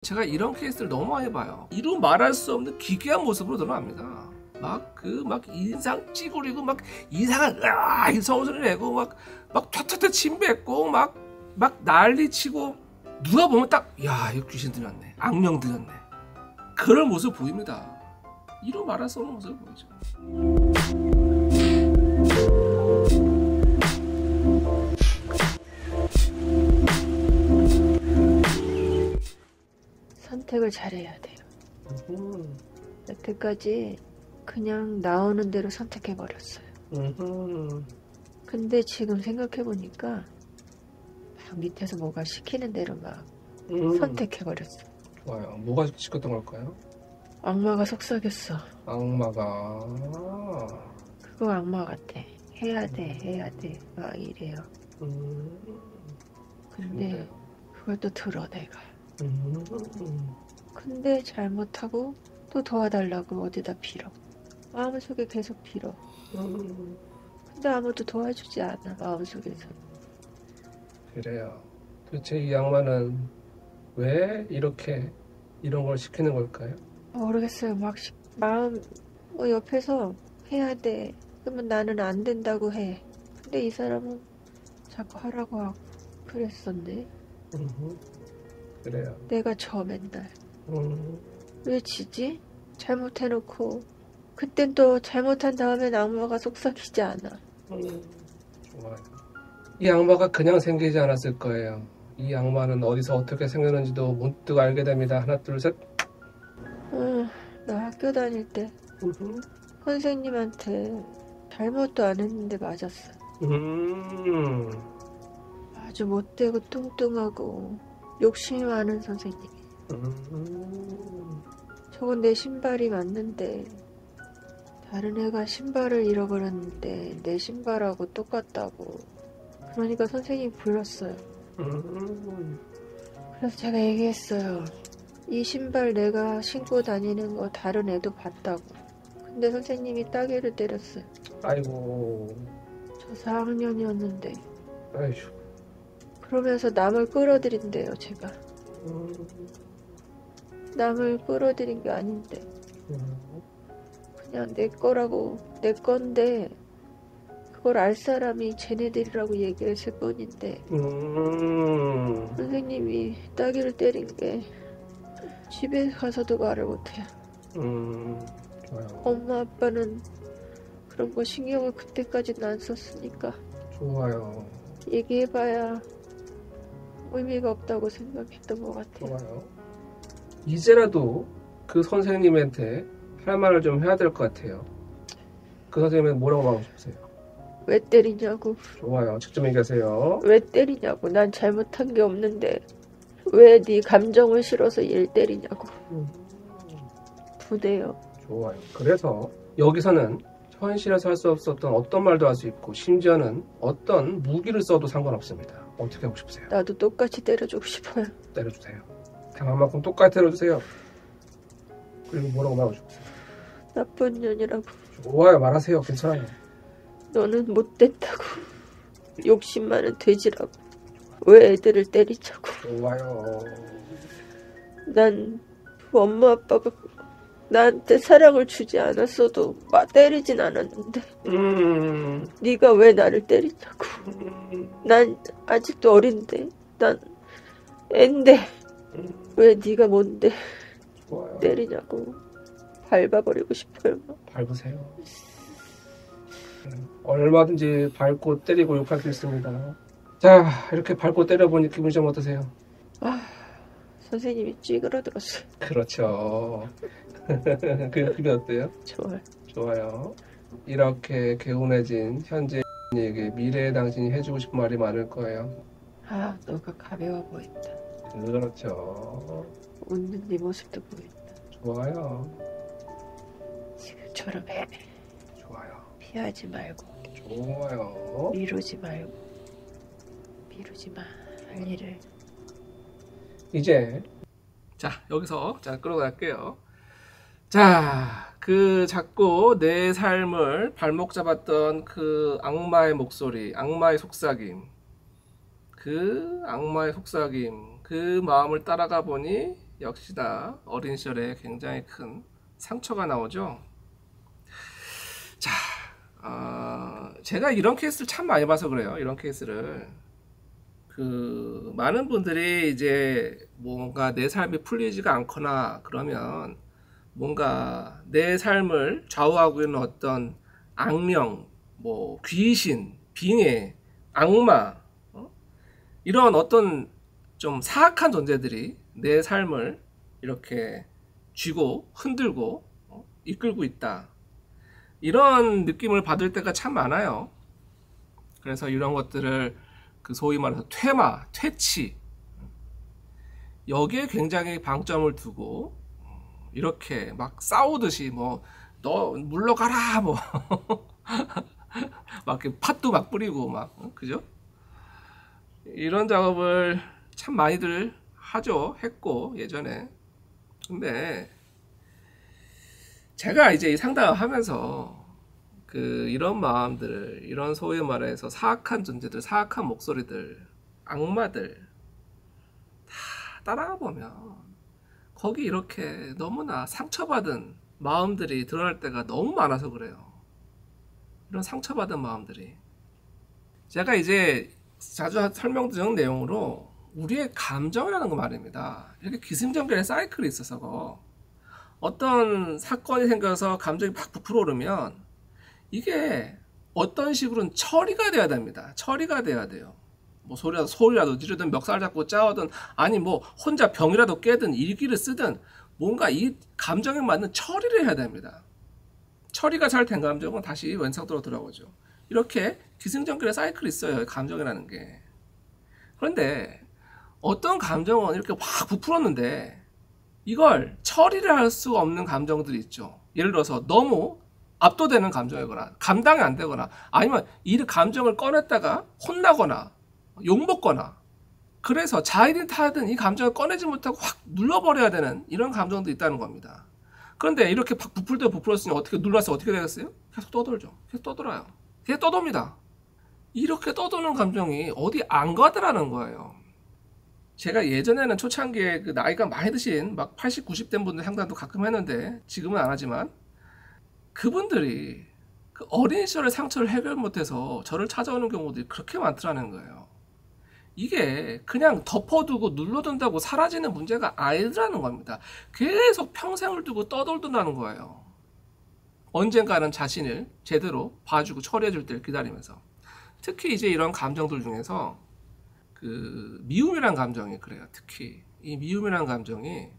제가 이런 케이스를 너무 많이 봐요. 이루 말할 수 없는 기괴한 모습으로 드러납니다. 막 인상 찌푸리고 막 이상한 성소리 내고 막 twetwet 침 뱉고 막 난리치고 누가 보면 딱 야 이거 귀신 들렸네, 악령 들렸네, 그런 모습 보입니다. 이루 말할 수 없는 모습을 보이죠. 선택을 잘해야 돼요. 여태까지 그냥 나오는 대로 선택해버렸어요. 근데 지금 생각해보니까 막 밑에서 뭐가 시키는 대로 막 선택해버렸어. 좋아요. 뭐가 시켰던 걸까요? 악마가 속삭였어. 악마가. 그거 악마 같아. 해야 돼 막 이래요. 근데 그걸 또 들어 내가. 근데 잘못하고 또 도와달라고 어디다 빌어. 마음속에 계속 빌어. 근데 아무도 도와주지 않아. 마음속에서. 그래요. 도대체 이 악마는 왜 이렇게 이런 걸 시키는 걸까요? 모르겠어요. 마음 옆에서 해야 돼. 그러면 나는 안 된다고 해. 근데 이 사람은 자꾸 하라고 하고 그랬었네. 그래요. 내가 져 맨날. 왜 지지? 잘못해놓고 그땐 또 잘못한 다음엔 악마가 속삭이지 않아. 좋아요. 이 악마가 그냥 생기지 않았을 거예요. 이 악마는 어디서 어떻게 생겼는지도 문득 알게 됩니다. 하나 둘 셋. 나 학교 다닐 때 선생님한테 잘못도 안 했는데 맞았어. 아주 못되고 뚱뚱하고 욕심이 많은 선생님. 저건 내 신발이 맞는데 다른 애가 신발을 잃어버렸는데 내 신발하고 똑같다고. 그러니까 선생님이 불렀어요. 그래서 제가 얘기했어요. 이 신발 내가 신고 다니는 거 다른 애도 봤다고. 근데 선생님이 따개를 때렸어요. 아이고. 저 4학년이었는데. 아이고. 그러면서 남을 끌어들인대요, 제가. 남을 끌어들인 게 아닌데. 그냥 내 거라고, 내 건데, 그걸 알 사람이 쟤네들이라고 얘기했을 뿐인데, 선생님이 따귀를 때린 게 집에 가서도 말을 못해요. 좋아요. 엄마 아빠는 그런 거 신경을 그때까지는 안 썼으니까. 좋아요. 얘기해봐야 의미가 없다고 생각했던 것 같아요. 좋아요. 이제라도 그 선생님한테 할 말을 좀 해야 될 것 같아요. 그 선생님은 뭐라고 말하고 싶으세요? 왜 때리냐고. 좋아요. 직접 얘기하세요. 왜 때리냐고. 난 잘못한 게 없는데 왜 네 감정을 실어서 얘를 때리냐고. 부대요. 좋아요. 그래서 여기서는 현실에서 할 수 없었던 어떤 말도 할 수 있고 심지어는 어떤 무기를 써도 상관없습니다. 어떻게 하고 싶으세요? 나도 똑같이 때려주고 싶어요. 때려주세요. 당한 만큼 똑같이 때려주세요. 그리고 뭐라고 말하고 싶으세요? 나쁜 년이라고. 좋아요. 말하세요. 괜찮아요. 너는 못됐다고. 욕심 많은 돼지라고. 왜 애들을 때리자고. 좋아요. 난 엄마 아빠가 나한테 사랑을 주지 않았어도 때리진 않았는데 네가 왜 나를 때리냐고. 난 아직도 어린데, 난 앤데 왜 네가 뭔데 좋아요. 때리냐고. 밟아버리고 싶어요. 밟으세요. 얼마든지 밟고 때리고 욕할 수 있습니다. 자, 이렇게 밟고 때려보니 기분이 좀 어떠세요? 선생님이 찌그러들었어요. 그렇죠. 그 기분 어때요? 좋아요. 좋아요. 이렇게 개운해진 현재에게 미래의 당신이 해주고 싶은 말이 많을 거예요. 너가 가벼워 보인다. 그렇죠. 웃는 네 모습도 보인다. 좋아요. 지금처럼 해. 좋아요. 피하지 말고. 좋아요. 미루지 말고. 미루지 마. 할 일을. 이제 여기서 끌고 갈게요. 그 자꾸 내 삶을 발목 잡았던 그 악마의 목소리, 악마의 속삭임, 그 마음을 따라가 보니 역시나 어린 시절에 굉장히 큰 상처가 나오죠. 자, 제가 이런 케이스를 참 많이 봐서 그래요. 이런 케이스를. 많은 분들이 이제 뭔가 내 삶이 풀리지가 않거나 그러면 뭔가 내 삶을 좌우하고 있는 어떤 악령, 뭐 귀신, 빙의, 악마, 이런 어떤 좀 사악한 존재들이 내 삶을 이렇게 쥐고 흔들고 이끌고 있다. 이런 느낌을 받을 때가 참 많아요. 그래서 이런 것들을 소위 말해서 퇴마, 퇴치, 여기에 굉장히 방점을 두고 이렇게 막 싸우듯이 뭐 너 물러가라 뭐 막 이렇게 팥도 막 뿌리고 막 그죠? 이런 작업을 참 많이들 하죠. 했고 예전에. 근데 제가 이제 이 상담을 하면서 이런 마음들, 이런 소위 말해서 사악한 존재들, 사악한 목소리들, 악마들 다 따라가 보면 거기 이렇게 너무나 상처받은 마음들이 드러날 때가 너무 많아서 그래요. 이런 상처받은 마음들이. 제가 이제 자주 설명드린 내용으로 우리의 감정이라는 거 말입니다. 이렇게 기승전결의 사이클이 있어서 어떤 사건이 생겨서 감정이 막 부풀어오르면 이게 어떤 식으로는 처리가 돼야 됩니다. 처리가 돼야 돼요. 뭐 소리라도 지르든 멱살 잡고 짜오든 아니 뭐 혼자 병이라도 깨든 일기를 쓰든 뭔가 이 감정에 맞는 처리를 해야 됩니다. 처리가 잘 된 감정은 다시 원상태로 돌아오죠. 이렇게 기승전결의 사이클이 있어요. 감정이라는 게. 그런데 어떤 감정은 이렇게 확 부풀었는데 이걸 처리를 할 수가 없는 감정들이 있죠. 예를 들어서 너무 압도되는 감정이거나 감당이 안 되거나 아니면 이 감정을 꺼냈다가 혼나거나 욕먹거나 그래서 자일이 타든 이 감정을 꺼내지 못하고 확 눌러버려야 되는 이런 감정도 있다는 겁니다. 그런데 이렇게 막 부풀었으니 어떻게 눌러서 어떻게 되겠어요? 계속 떠돌죠. 계속 떠돌아요. 계속 떠돕니다. 이렇게 떠도는 감정이 어디 안 가더라는 거예요. 제가 예전에는 초창기에 나이가 많이 드신 막 80, 90대 분들 상담도 가끔 했는데 지금은 안 하지만 그분들이 어린 시절의 상처를 해결 못해서 저를 찾아오는 경우들이 그렇게 많더라는 거예요. 이게 그냥 덮어두고 눌러둔다고 사라지는 문제가 아니라는 겁니다. 계속 평생을 두고 떠돌던다는 거예요. 언젠가는 자신을 제대로 봐주고 처리해줄 때를 기다리면서. 특히 이제 이런 감정들 중에서 미움이란 감정이 그래요. 특히 이 미움이란 감정이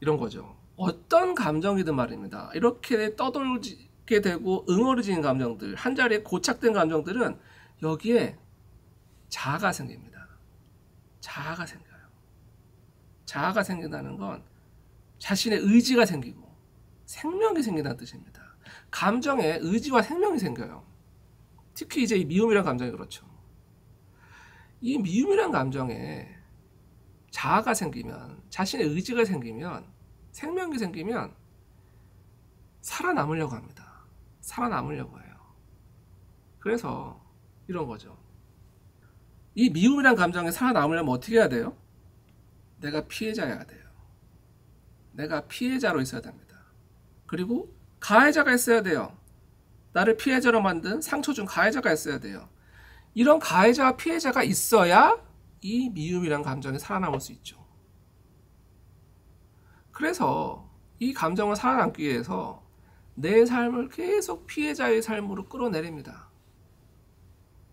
이런 거죠. 어떤 감정이든 말입니다. 이렇게 떠돌게 되고 응어리진 감정들, 한자리에 고착된 감정들은 여기에 자아가 생깁니다. 자아가 생겨요. 자아가 생긴다는 건 자신의 의지가 생기고 생명이 생긴다는 뜻입니다. 감정에 의지와 생명이 생겨요. 특히 이제 이 미움이란 감정이 그렇죠. 이 미움이란 감정에 자아가 생기면, 자신의 의지가 생기면, 생명이 생기면 살아남으려고 합니다. 살아남으려고 해요. 그래서 이런 거죠. 이 미움이란 감정에 살아남으려면 어떻게 해야 돼요? 내가 피해자여야 돼요. 내가 피해자로 있어야 됩니다. 그리고 가해자가 있어야 돼요. 나를 피해자로 만든 상처 준 가해자가 있어야 돼요. 이런 가해자와 피해자가 있어야 이 미움이란 감정이 살아남을 수 있죠. 그래서 이 감정을 살아남기 위해서 내 삶을 계속 피해자의 삶으로 끌어내립니다.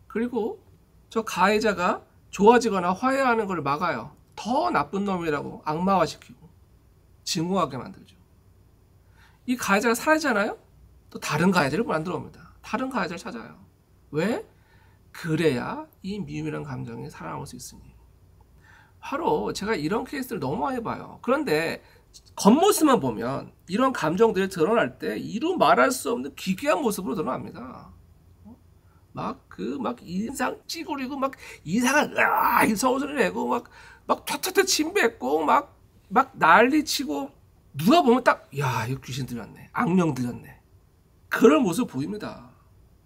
그리고 저 가해자가 좋아지거나 화해하는 걸 막아요. 더 나쁜 놈이라고 악마화시키고 증오하게 만들죠. 이 가해자가 사라지잖아요? 또 다른 가해자를 만들어 옵니다. 다른 가해자를 찾아요. 왜? 그래야 이 미움이라는 감정이 살아남을 수 있으니. 바로 제가 이런 케이스를 너무 많이 봐요. 그런데 겉모습만 보면 이런 감정들이 드러날 때 이루 말할 수 없는 기괴한 모습으로 드러납니다. 막 인상 찌그리고 막 이상한 소리를 내고 막 퇴퇴퇴 침 뱉고 막 난리치고 누가 보면 딱 야 이거 귀신 들렸네, 악령 들렸네, 그런 모습 보입니다.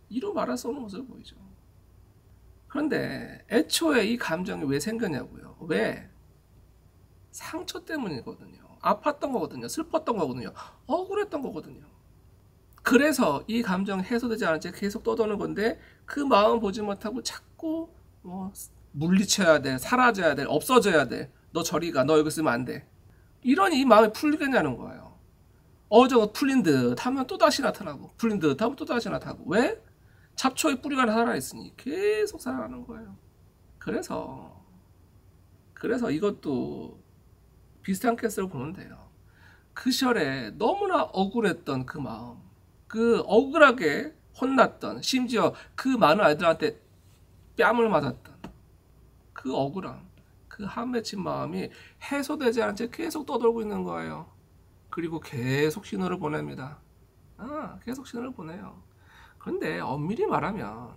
이루 말할 수 없는 모습을 보이죠. 그런데 애초에 이 감정이 왜 생겼냐고요. 왜? 상처 때문이거든요. 아팠던 거거든요. 슬펐던 거거든요. 억울했던 거거든요. 그래서 이 감정 해소되지 않은 채 계속 떠도는 건데 그 마음 보지 못하고 자꾸 뭐 물리쳐야 돼, 사라져야 돼, 없어져야 돼. 너 저리 가, 너 여기 있으면 안 돼. 이러니 이 마음이 풀리겠냐는 거예요. 저거 풀린 듯 하면 또다시 나타나고 풀린 듯 하면 또다시 나타나고. 왜? 잡초의 뿌리가 살아있으니 계속 살아나는 거예요. 그래서 이것도 비슷한 케이스로 보면 돼요. 그 시절에 너무나 억울했던 그 마음, 그 억울하게 혼났던, 심지어 그 많은 아이들한테 뺨을 맞았던 그 억울함, 그 한 맺힌 마음이 해소되지 않은 채 계속 떠돌고 있는 거예요. 그리고 계속 신호를 보냅니다. 계속 신호를 보내요. 그런데 엄밀히 말하면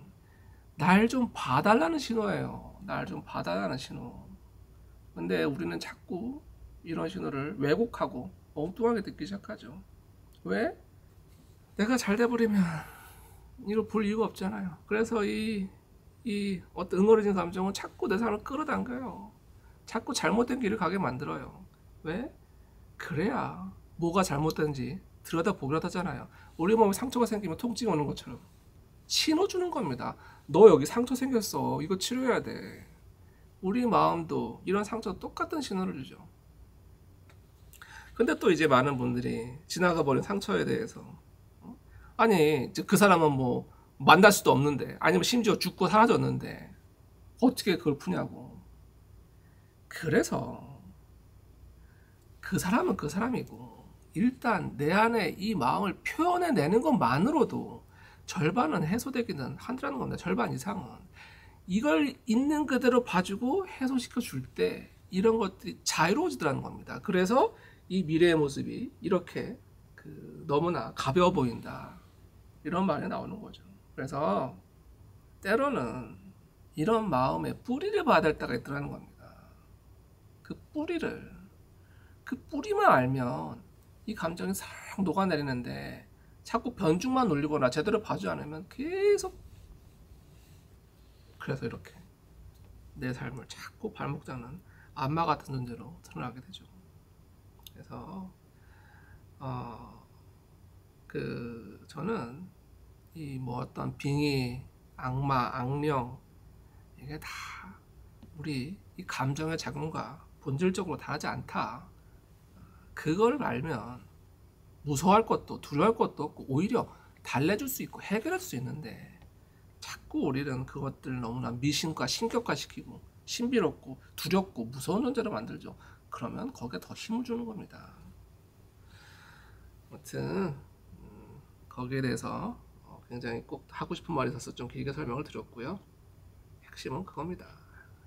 날 좀 봐달라는 신호예요. 날 좀 봐달라는 신호. 근데 우리는 자꾸 이런 신호를 왜곡하고 엉뚱하게 듣기 시작하죠. 왜? 내가 잘 돼버리면 이걸 볼 이유가 없잖아요. 그래서 이 어떤 응어리진 감정은 자꾸 내 삶을 끌어당겨요. 자꾸 잘못된 길을 가게 만들어요. 왜? 그래야 뭐가 잘못된지 들여다보기로 하잖아요. 우리 몸에 상처가 생기면 통증이 오는 것처럼 신호 주는 겁니다. 너 여기 상처 생겼어. 이거 치료해야 돼. 우리 마음도 이런 상처 똑같은 신호를 주죠. 근데 또 이제 많은 분들이 지나가 버린 상처에 대해서 아니 그 사람은 뭐 만날 수도 없는데 아니면 심지어 죽고 사라졌는데 어떻게 그걸 푸냐고. 그래서 그 사람은 그 사람이고 일단 내 안에 이 마음을 표현해내는 것만으로도 절반은 해소되기는 한다는 겁니다. 절반 이상은. 이걸 있는 그대로 봐주고 해소시켜 줄 때 이런 것들이 자유로워지더라는 겁니다. 그래서 이 미래의 모습이 이렇게 너무나 가벼워 보인다. 이런 말이 나오는 거죠. 그래서 때로는 이런 마음의 뿌리를 봐야 될 때가 있더라는 겁니다. 그 뿌리만 알면 이 감정이 싹 녹아내리는데 자꾸 변죽만 올리거나 제대로 봐주지 않으면 계속 그래서 이렇게 내 삶을 자꾸 발목 잡는 안마 같은 존재로 드러나게 되죠. 그래서 저는 이 뭐 어떤 빙의, 악마, 악령 이게 다 우리 이 감정의 작용과 본질적으로 다르지 않다. 그걸 알면 무서워할 것도 두려워할 것도 없고 오히려 달래줄 수 있고 해결할 수 있는데 자꾸 우리는 그것들을 너무나 미신과 신격화시키고 신비롭고 두렵고 무서운 존재로 만들죠. 그러면 거기에 더 힘을 주는 겁니다. 아무튼 거기에 대해서 굉장히 꼭 하고 싶은 말이 있어서 좀 길게 설명을 드렸고요. 핵심은 그겁니다.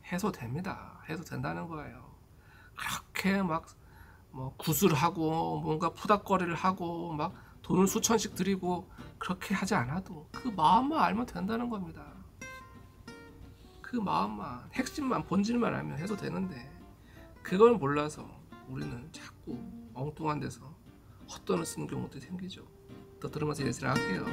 해소됩니다. 해소된다는 거예요. 그렇게 막 뭐 구술하고 뭔가 푸닥거리를 하고 막 돈을 수천씩 들이고 그렇게 하지 않아도 그 마음만 알면 된다는 겁니다. 그 마음만, 핵심만, 본질만 알면 해소되는데 그걸 몰라서 우리는 자꾸 엉뚱한 데서 헛돈을 쓰는 경우도 생기죠. 더 들으면서 예시를 할게요.